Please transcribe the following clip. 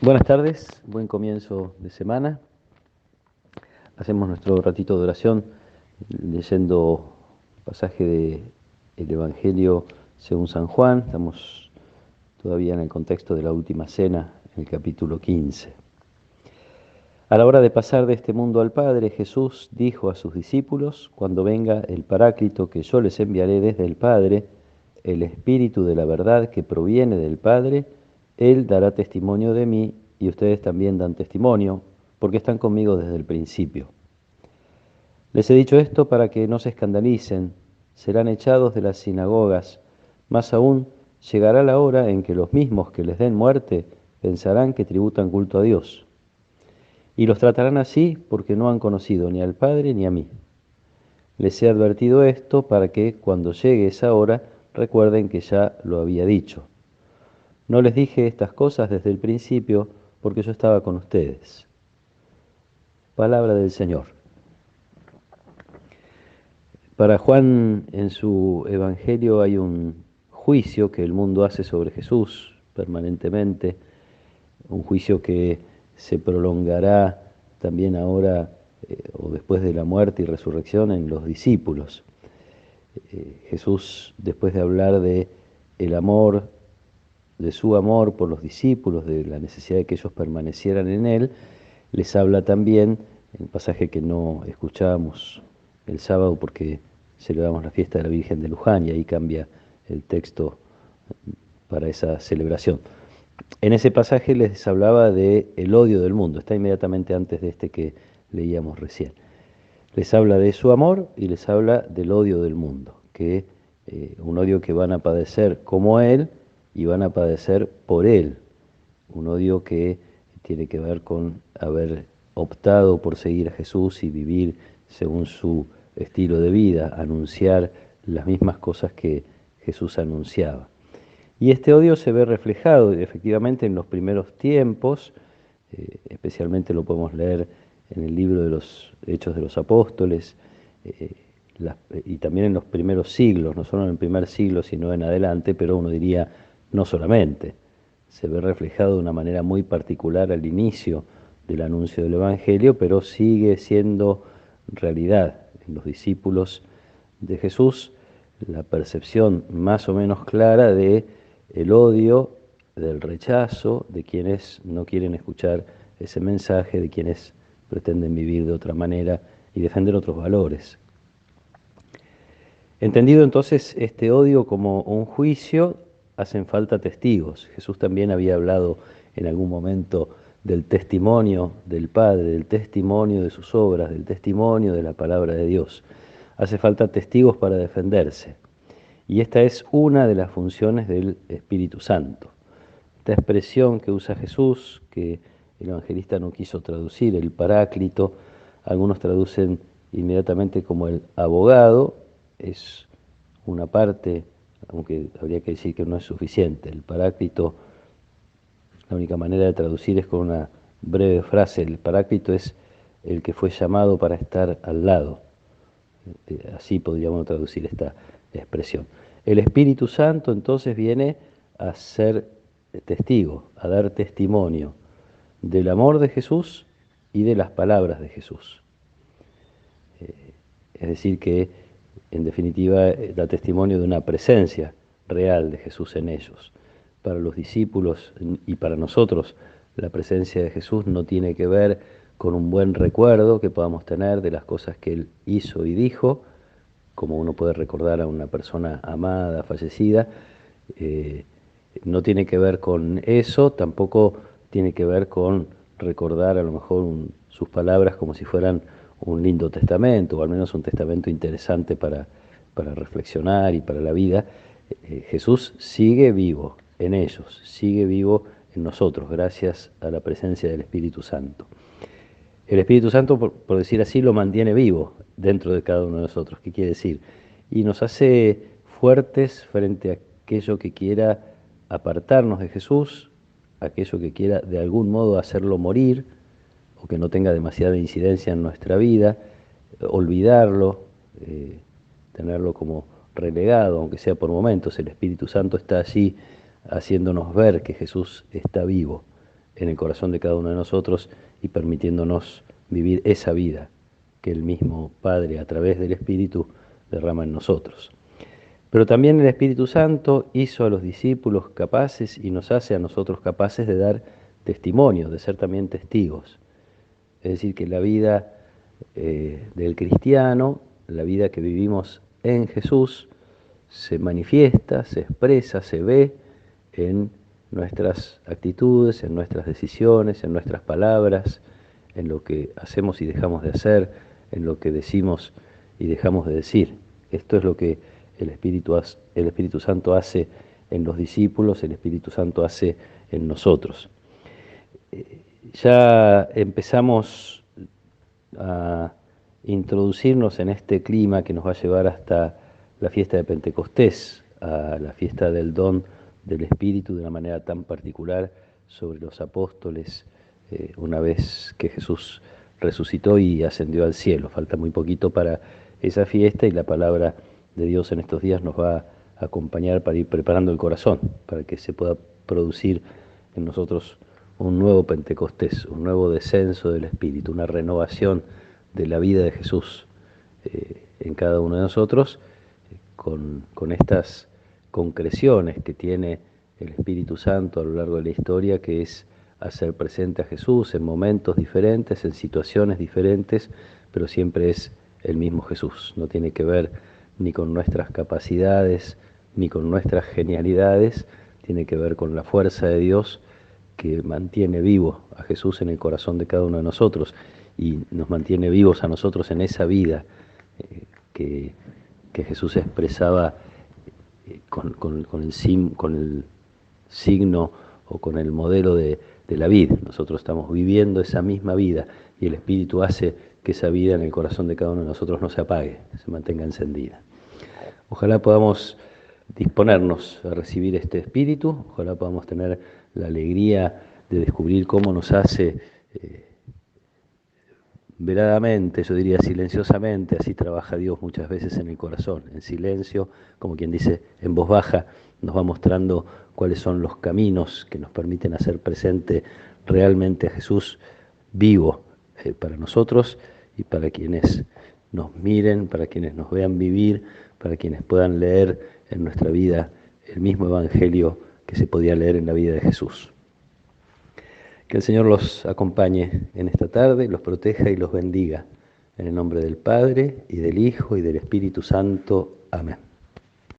Buenas tardes, buen comienzo de semana. Hacemos nuestro ratito de oración leyendo pasaje del Evangelio según San Juan. Estamos todavía en el contexto de la última cena, en el capítulo 15. A la hora de pasar de este mundo al Padre, Jesús dijo a sus discípulos: cuando venga el Paráclito que yo les enviaré desde el Padre, el Espíritu de la verdad que proviene del Padre, Él dará testimonio de mí y ustedes también dan testimonio, porque están conmigo desde el principio. Les he dicho esto para que no se escandalicen, serán echados de las sinagogas, más aún llegará la hora en que los mismos que les den muerte pensarán que tributan culto a Dios. Y los tratarán así porque no han conocido ni al Padre ni a mí. Les he advertido esto para que, cuando llegue esa hora, recuerden que ya lo había dicho. No les dije estas cosas desde el principio porque yo estaba con ustedes. Palabra del Señor. Para Juan, en su Evangelio hay un juicio que el mundo hace sobre Jesús permanentemente, un juicio que se prolongará también ahora o después de la muerte y resurrección en los discípulos. Jesús, después de hablar de el amor, de su amor por los discípulos, de la necesidad de que ellos permanecieran en él, les habla también, en el pasaje que no escuchábamos el sábado porque celebramos la fiesta de la Virgen de Luján y ahí cambia el texto para esa celebración. En ese pasaje les hablaba de el odio del mundo, está inmediatamente antes de este que leíamos recién. Les habla de su amor y les habla del odio del mundo, que un odio que van a padecer como él y van a padecer por él, un odio que tiene que ver con haber optado por seguir a Jesús y vivir según su estilo de vida, anunciar las mismas cosas que Jesús anunciaba. Y este odio se ve reflejado efectivamente en los primeros tiempos, especialmente lo podemos leer en el libro de los Hechos de los Apóstoles, eh, y también en los primeros siglos, no solo en el primer siglo, sino en adelante, pero uno diría no solamente. Se ve reflejado de una manera muy particular al inicio del anuncio del Evangelio, pero sigue siendo realidad en los discípulos de Jesús la percepción más o menos clara de el odio, del rechazo de quienes no quieren escuchar ese mensaje, de quienes pretenden vivir de otra manera y defender otros valores. Entendido entonces este odio como un juicio, hacen falta testigos. Jesús también había hablado en algún momento del testimonio del Padre, del testimonio de sus obras, del testimonio de la palabra de Dios. Hace falta testigos para defenderse. Y esta es una de las funciones del Espíritu Santo. Esta expresión que usa Jesús, que el evangelista no quiso traducir, el Paráclito, algunos traducen inmediatamente como el abogado, es una parte, aunque habría que decir que no es suficiente. El Paráclito, la única manera de traducir es con una breve frase. El Paráclito es el que fue llamado para estar al lado. Así podríamos traducir esta expresión. El Espíritu Santo entonces viene a ser testigo, a dar testimonio del amor de Jesús y de las palabras de Jesús. Es decir, que en definitiva da testimonio de una presencia real de Jesús en ellos. Para los discípulos y para nosotros, la presencia de Jesús no tiene que ver con un buen recuerdo que podamos tener de las cosas que Él hizo y dijo, como uno puede recordar a una persona amada, fallecida. No tiene que ver con eso, tampoco tiene que ver con recordar a lo mejor sus palabras como si fueran un lindo testamento, o al menos un testamento interesante para reflexionar y para la vida. Jesús sigue vivo en ellos, sigue vivo en nosotros, gracias a la presencia del Espíritu Santo. El Espíritu Santo, por decir así, lo mantiene vivo dentro de cada uno de nosotros. ¿Qué quiere decir? Y nos hace fuertes frente a aquello que quiera apartarnos de Jesús, aquello que quiera de algún modo hacerlo morir o que no tenga demasiada incidencia en nuestra vida, olvidarlo, tenerlo como relegado, aunque sea por momentos. El Espíritu Santo está allí haciéndonos ver que Jesús está vivo en el corazón de cada uno de nosotros y permitiéndonos vivir esa vida que el mismo Padre a través del Espíritu derrama en nosotros. Pero también el Espíritu Santo hizo a los discípulos capaces y nos hace a nosotros capaces de dar testimonio, de ser también testigos. Es decir, que la vida del cristiano, la vida que vivimos en Jesús, se manifiesta, se expresa, se ve en nuestras actitudes, en nuestras decisiones, en nuestras palabras, en lo que hacemos y dejamos de hacer, en lo que decimos y dejamos de decir. Esto es lo que el Espíritu Santo hace en los discípulos, el Espíritu Santo hace en nosotros. Ya empezamos a introducirnos en este clima que nos va a llevar hasta la fiesta de Pentecostés, a la fiesta del don del Espíritu de una manera tan particular sobre los apóstoles, una vez que Jesús resucitó y ascendió al cielo. Falta muy poquito para esa fiesta y la palabra de Dios en estos días nos va a acompañar para ir preparando el corazón, para que se pueda producir en nosotros un nuevo Pentecostés, un nuevo descenso del Espíritu, una renovación de la vida de Jesús en cada uno de nosotros, con estas concreciones que tiene el Espíritu Santo a lo largo de la historia, que es hacer presente a Jesús en momentos diferentes, en situaciones diferentes, pero siempre es el mismo Jesús. No tiene que ver ni con nuestras capacidades, ni con nuestras genialidades, tiene que ver con la fuerza de Dios que mantiene vivo a Jesús en el corazón de cada uno de nosotros y nos mantiene vivos a nosotros en esa vida que Jesús expresaba con el signo o con el modelo de la vid. Nosotros estamos viviendo esa misma vida y el Espíritu hace que esa vida en el corazón de cada uno de nosotros no se apague, se mantenga encendida. Ojalá podamos disponernos a recibir este Espíritu, ojalá podamos tener la alegría de descubrir cómo nos hace veladamente, yo diría silenciosamente, así trabaja Dios muchas veces en el corazón, en silencio, como quien dice, en voz baja, nos va mostrando cuáles son los caminos que nos permiten hacer presente realmente a Jesús vivo para nosotros y para quienes nos miren, para quienes nos vean vivir, para quienes puedan leer en nuestra vida el mismo Evangelio que se podía leer en la vida de Jesús. Que el Señor los acompañe en esta tarde, los proteja y los bendiga. En el nombre del Padre, y del Hijo, y del Espíritu Santo. Amén.